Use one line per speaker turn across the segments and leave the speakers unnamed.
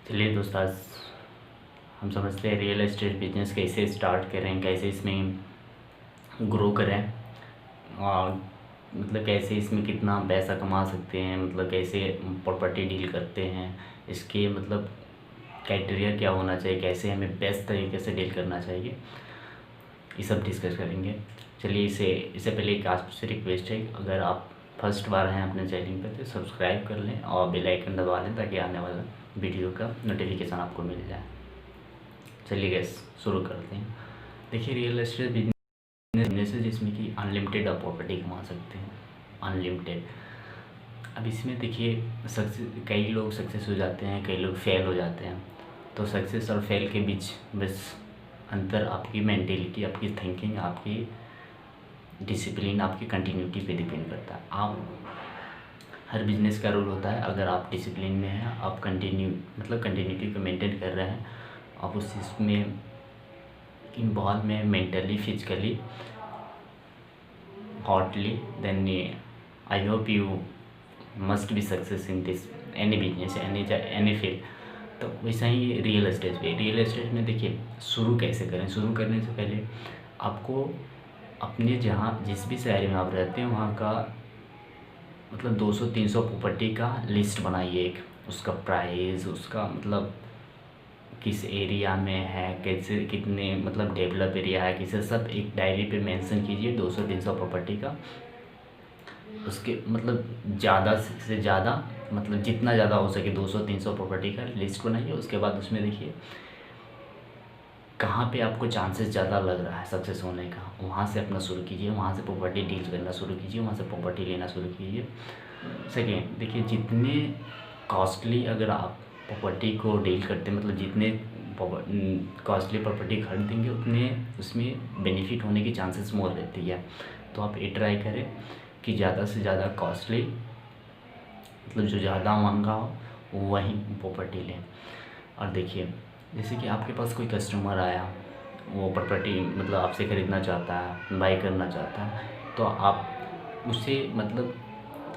चलिए दोस्तों, आज हम समझते हैं रियल एस्टेट बिजनेस कैसे स्टार्ट करें, कैसे इसमें ग्रो करें और मतलब कैसे इसमें कितना पैसा कमा सकते हैं, मतलब कैसे प्रॉपर्टी डील करते हैं, इसके मतलब क्राइटेरिया क्या होना चाहिए, कैसे हमें बेस्ट तरीके से डील करना चाहिए, ये सब डिस्कस करेंगे। चलिए इससे पहले एक आपसे रिक्वेस्ट है, अगर आप फर्स्ट बार हैं अपने चैनल पर तो सब्सक्राइब कर लें और बेल आइकन दबा लें ताकि आने वाला वीडियो का नोटिफिकेशन आपको मिल जाए। चलिए गैस शुरू करते हैं। देखिए, रियल एस्टेट बिजनेस है जिसमें कि अनलिमिटेड आप प्रॉपर्टी कमा सकते हैं, अनलिमिटेड। अब इसमें देखिए, कई लोग सक्सेस हो जाते हैं, कई लोग फेल हो जाते हैं। तो सक्सेस और फेल के बीच बस अंतर आपकी मेंटेलिटी, आपकी थिंकिंग, आपकी डिसिप्लिन, आपकी कंटिन्यूटी पे डिपेंड करता है। आप हर बिजनेस का रूल होता है, अगर आप डिसिप्लिन में हैं, आप कंटिन्यूटी को मेंटेन कर रहे हैं, आप उस चीज़ में इन्वॉल्व में mentally, physically, hotly, then I hope you must be success in this any business, any field. तो वैसा ही रियल एस्टेट में देखिए, शुरू कैसे करें। शुरू करने से पहले आपको अपने जिस भी शहर में आप रहते हैं वहाँ का मतलब 200-300 प्रॉपर्टी का लिस्ट बनाइए। एक उसका प्राइस, उसका मतलब किस एरिया में है, कैसे, कितने मतलब डेवलप एरिया है, किसे, सब एक डायरी पे मेंशन कीजिए 200-300 प्रॉपर्टी का। उसके मतलब ज़्यादा से ज़्यादा, मतलब जितना ज़्यादा हो सके 200-300 प्रॉपर्टी का लिस्ट बनाइए। उसके बाद उसमें देखिए कहाँ पे आपको चांसेस ज़्यादा लग रहा है सक्सेस होने का, वहाँ से अपना शुरू कीजिए, वहाँ से प्रॉपर्टी डील करना शुरू कीजिए, वहाँ से प्रॉपर्टी लेना शुरू कीजिए। सेकेंड, देखिए जितने कॉस्टली अगर आप प्रॉपर्टी को डील करते हैं, मतलब जितने कॉस्टली प्रॉपर्टी खरीदेंगे उतने उसमें बेनिफिट होने की चांसेस मोर रहती है। तो आप ये ट्राई करें कि ज़्यादा से ज़्यादा कॉस्टली, मतलब जो ज़्यादा महंगा हो वहीं प्रॉपर्टी लें। और देखिए, जैसे कि आपके पास कोई कस्टमर आया, वो प्रॉपर्टी मतलब आपसे ख़रीदना चाहता है, बाई करना चाहता है, तो आप उसे मतलब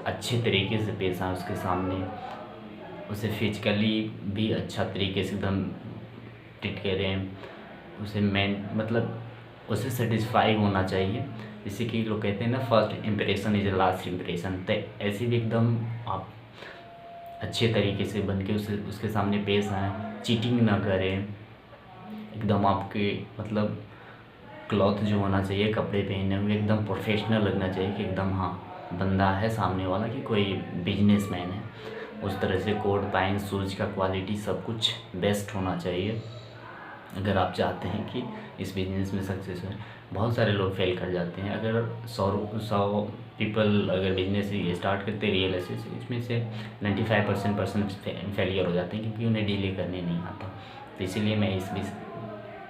अच्छे तरीके से पेश आएँ उसके सामने, उसे फिजिकली भी अच्छा तरीके से एकदम ट्रीट करें, उसे मतलब उसे सेटिस्फाई होना चाहिए। जैसे कि लोग कहते हैं ना, first impression is last impression. तो ऐसे भी एकदम आप अच्छे तरीके से बन के उसके सामने पेश आएँ, चीटिंग ना करें। एकदम आपके मतलब क्लॉथ जो होना चाहिए, कपड़े पहने हुए एकदम प्रोफेशनल लगना चाहिए कि एकदम हाँ बंदा है सामने वाला, कि कोई बिजनेसमैन है। उस तरह से कोट पैंट शूज़ का क्वालिटी सब कुछ बेस्ट होना चाहिए अगर आप चाहते हैं कि इस बिज़नेस में सक्सेस हो। बहुत सारे लोग फेल कर जाते हैं। अगर 100 पीपल अगर बिजनेस स्टार्ट करते हैं रियल एस्टेट से, इसमें से 95% फेलियर हो जाते हैं क्योंकि उन्हें डील करने नहीं आता। तो इसीलिए मैं इस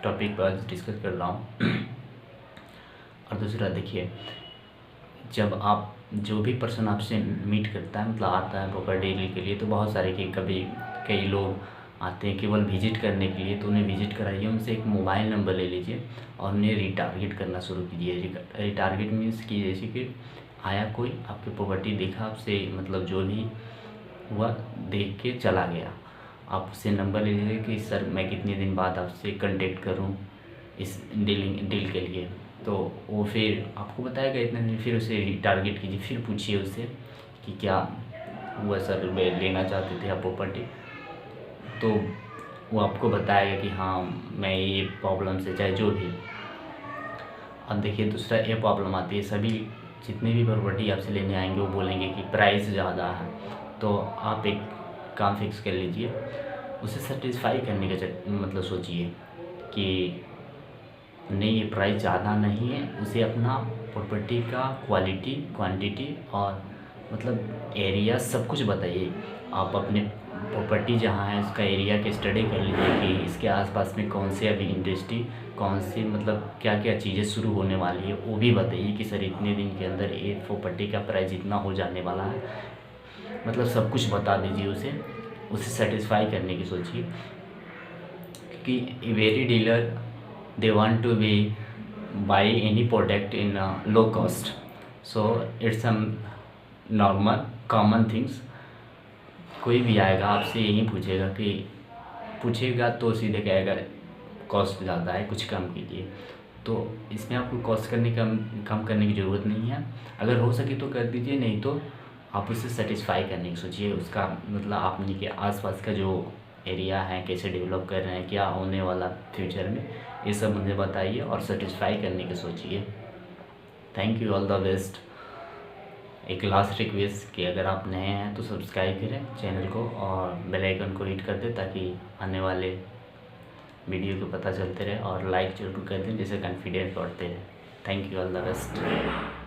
टॉपिक पर डिस्कस कर रहा हूँ। और दूसरा देखिए, जब आप जो भी पर्सन आपसे मीट करता है, मतलब आता है प्रॉपर्टी डील के लिए, तो बहुत सारे कई लोग आते हैं केवल विजिट करने के लिए। तो उन्हें विजिट कराइए, उनसे एक मोबाइल नंबर ले लीजिए और उन्हें रिटारगेट करना शुरू कीजिए। रिटारगेट मीन्स कि जैसे कि आया कोई, आपकी प्रॉपर्टी देखा, आपसे मतलब जो भी हुआ देख के चला गया, आप उससे नंबर ले लीजिए कि सर मैं कितने दिन बाद आपसे कांटेक्ट करूं इस डील के लिए। तो वो फिर आपको बताएगा इतने दिन, फिर उसे टारगेट कीजिए, फिर पूछिए उससे कि क्या हुआ सर, वे लेना चाहते थे आप प्रॉपर्टी। तो वो आपको बताएगा कि हाँ मैं ये प्रॉब्लम से, चाहे जो भी। अब देखिए, दूसरा ये प्रॉब्लम आती है, सभी जितने भी प्रॉपर्टी आपसे लेने आएंगे वो बोलेंगे कि प्राइस ज़्यादा है। तो आप एक काम फिक्स कर लीजिए, उसे सेटिस्फाई करने का मतलब सोचिए कि नहीं ये प्राइस ज़्यादा नहीं है। उसे अपना प्रॉपर्टी का क्वालिटी, क्वांटिटी और मतलब एरिया सब कुछ बताइए। आप अपने प्रॉपर्टी जहाँ है उसका एरिया की स्टडी कर लीजिए कि इसके आसपास में कौन से अभी इंडस्ट्री, कौन सी मतलब क्या क्या चीज़ें शुरू होने वाली है, वो भी बताइए कि सर इतने दिन के अंदर ये प्रॉपर्टी का प्राइस इतना हो जाने वाला है। मतलब सब कुछ बता दीजिए उसे सेटिस्फाई करने की सोचिए। क्योंकि very dealer they want to be buy any product in low cost, so it's some normal common things। कोई भी आएगा आपसे यही पूछेगा कि पूछेगा तो सीधे कहेगा कॉस्ट ज़्यादा है, कुछ कम कीजिए। तो इसमें आपको कॉस्ट कम करने की ज़रूरत नहीं है। अगर हो सके तो कर दीजिए, नहीं तो आप उसे सेटिस्फाई करने की सोचिए। उसका मतलब आपने के आसपास का जो एरिया है कैसे डेवलप कर रहे हैं, क्या होने वाला फ्यूचर में, ये सब मुझे बताइए और सेटिस्फाई करने की सोचिए। Thank you, all the best. एक लास्ट रिक्वेस्ट कि अगर आप नए हैं तो सब्सक्राइब करें चैनल को और बेल आइकन को हिट कर दें ताकि आने वाले वीडियो को पता चलते रहे, और लाइक जरूर कर दें जिससे कॉन्फिडेंस बढ़ते रहे। Thank you, all the best.